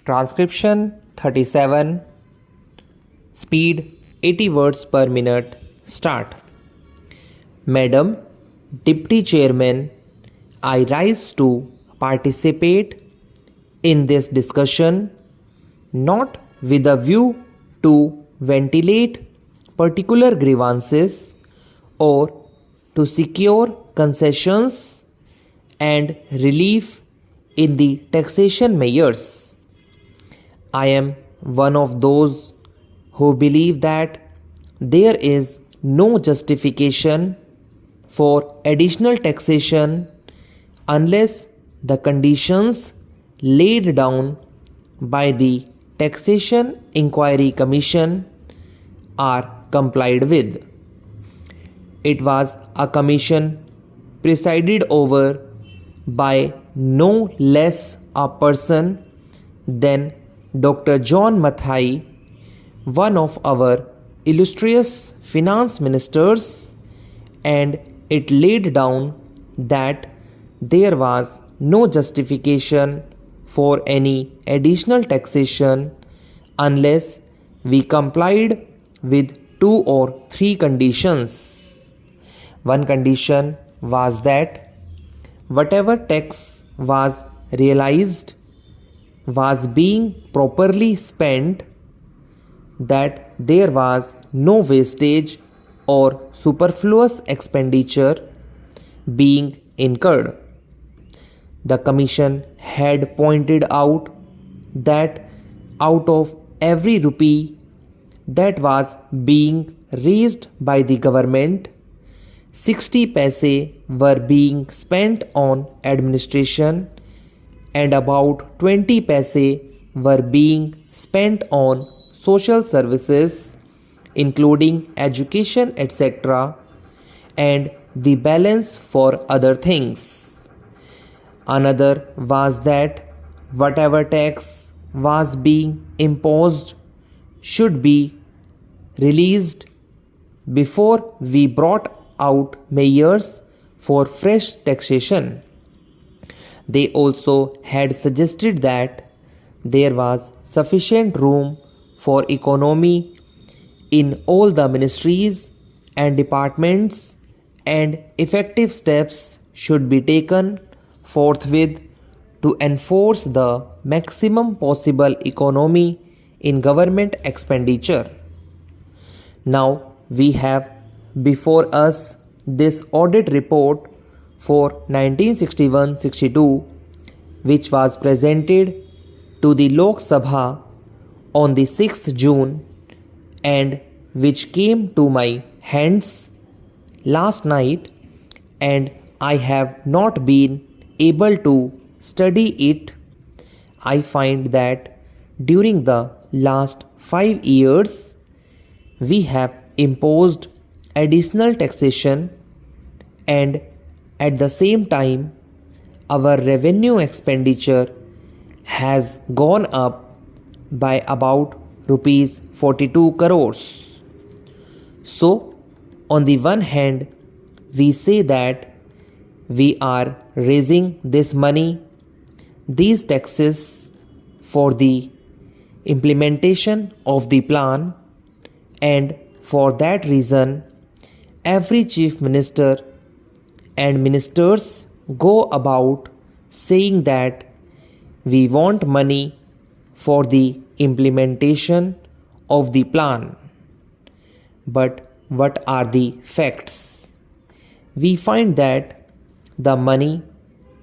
Transcription 37. Speed 80 words per minute. Start. Madam, Deputy Chairman, I rise to participate in this discussion not with a view to ventilate particular grievances or to secure concessions and relief in the taxation measures. I am one of those who believe that there is no justification for additional taxation unless the conditions laid down by the Taxation Inquiry Commission are complied with. It was a commission presided over by no less a person than Dr. John Mathai, one of our illustrious finance ministers, and it laid down that there was no justification for any additional taxation unless we complied with 2 or 3 conditions. One condition was that whatever tax was realized was being properly spent, that there was no wastage or superfluous expenditure being incurred. The Commission had pointed out that out of every rupee that was being raised by the government, 60 paise were being spent on administration and about 20 paise were being spent on social services including education etc., and the balance for other things. Another was that whatever tax was being imposed should be released before we brought out measures for fresh taxation. They also had suggested that there was sufficient room for economy in all the ministries and departments, and effective steps should be taken forthwith to enforce the maximum possible economy in government expenditure. Now we have before us this audit report for 1961-62, which was presented to the Lok Sabha on the 6th June and which came to my hands last night, and I have not been able to study it. I find that during the last 5 years we have imposed additional taxation, and at the same time our revenue expenditure has gone up by about rupees 42 crores. So on the one hand we say that we are raising this money, these taxes, for the implementation of the plan, and for that reason every chief minister and ministers go about saying that we want money for the implementation of the plan. But what are the facts? We find that the money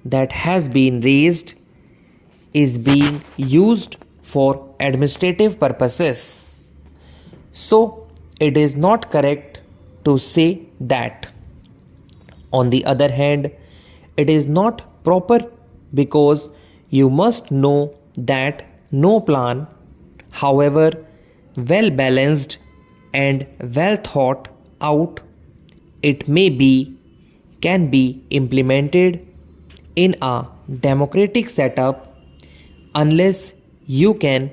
that has been raised is being used for administrative purposes. So it is not correct to say that. On the other hand, it is not proper because you must know that no plan, however well balanced and well thought out it may be, can be implemented in a democratic setup unless you can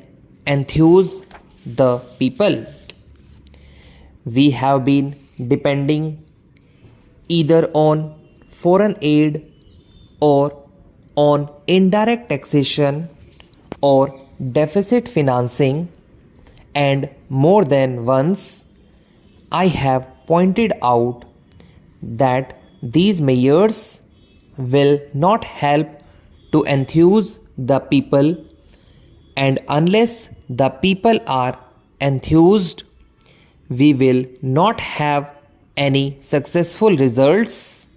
enthuse the people. We have been depending either on foreign aid or on indirect taxation or deficit financing, and more than once I have pointed out that these measures will not help to enthuse the people, and unless the people are enthused, we will not have any successful results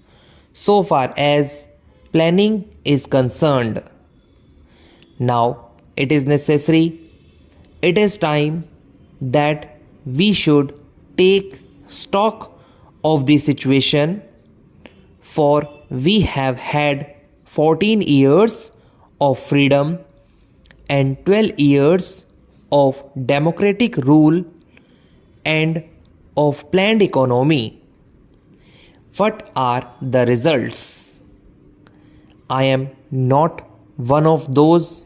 so far as planning is concerned. Now it is necessary, it is time that we should take stock of the situation, for we have had 14 years of freedom and 12 years of democratic rule and of planned economy. What are the results? I am not one of those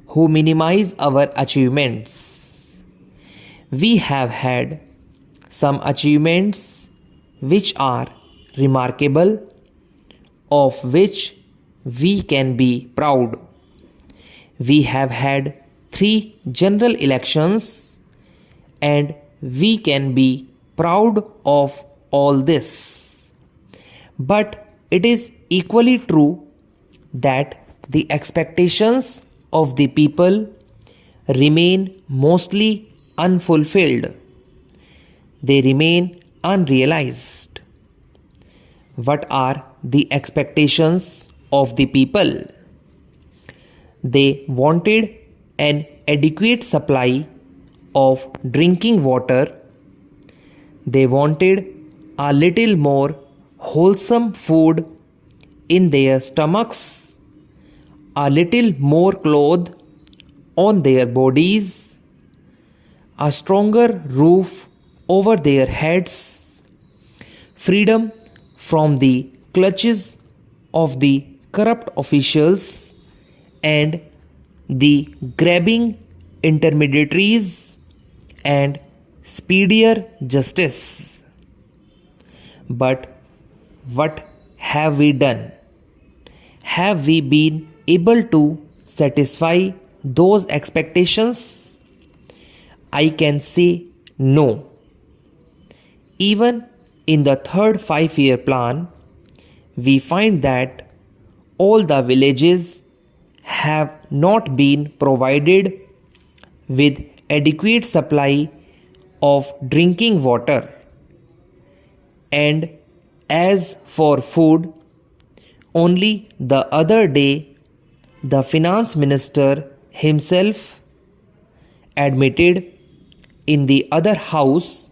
who minimize our achievements. We have had some achievements which are remarkable, of which we can be proud. We have had 3 general elections, and we can be proud of all this. But it is equally true that the expectations of the people remain mostly unfulfilled. They remain unrealized. What are the expectations of the people? They wanted an adequate supply of drinking water. They wanted a little more wholesome food in their stomachs, a little more clothes on their bodies, a stronger roof over their heads, freedom from the clutches of the corrupt officials and the grabbing intermediaries, and speedier justice. But what have we done? Have we been able to satisfy those expectations? I can say no. Even in the third 5-year plan, we find that all the villages have not been provided with adequate supply of drinking water. And as for food, only the other day the finance minister himself admitted in the other house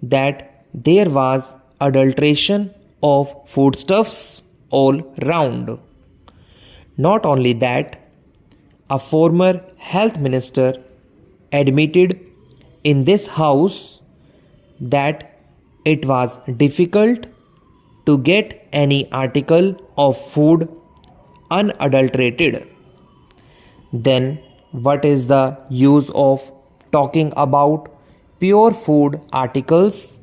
that there was adulteration of foodstuffs all round. Not only that, a former health minister admitted in this house that it was difficult to get any article of food unadulterated. Then what is the use of talking about pure food articles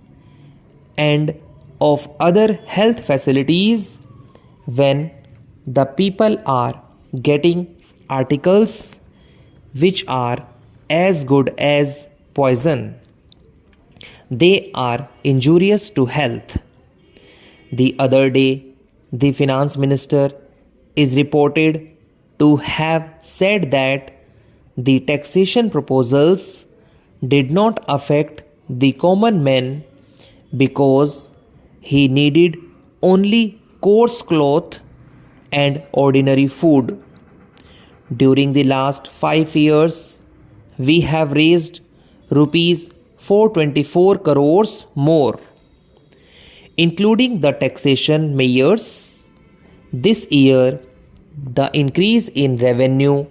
and of other health facilities when the people are getting articles which are as good as poison? They are injurious to health. The other day, the finance minister is reported to have said that the taxation proposals did not affect the common man because he needed only coarse cloth and ordinary food. During the last 5 years, we have raised rupees 424 crores more, including the taxation measures. This year, the increase in revenue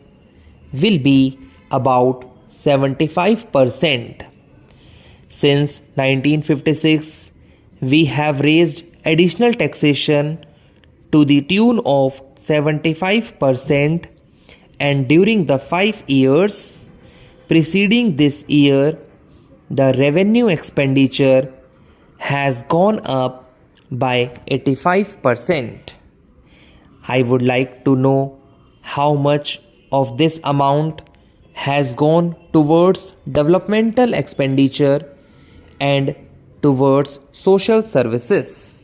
will be about 75%. Since 1956, we have raised additional taxation to the tune of 75%, and during the 5 years preceding this year, the revenue expenditure has gone up by 85%. I would like to know how much of this amount has gone towards developmental expenditure and towards social services.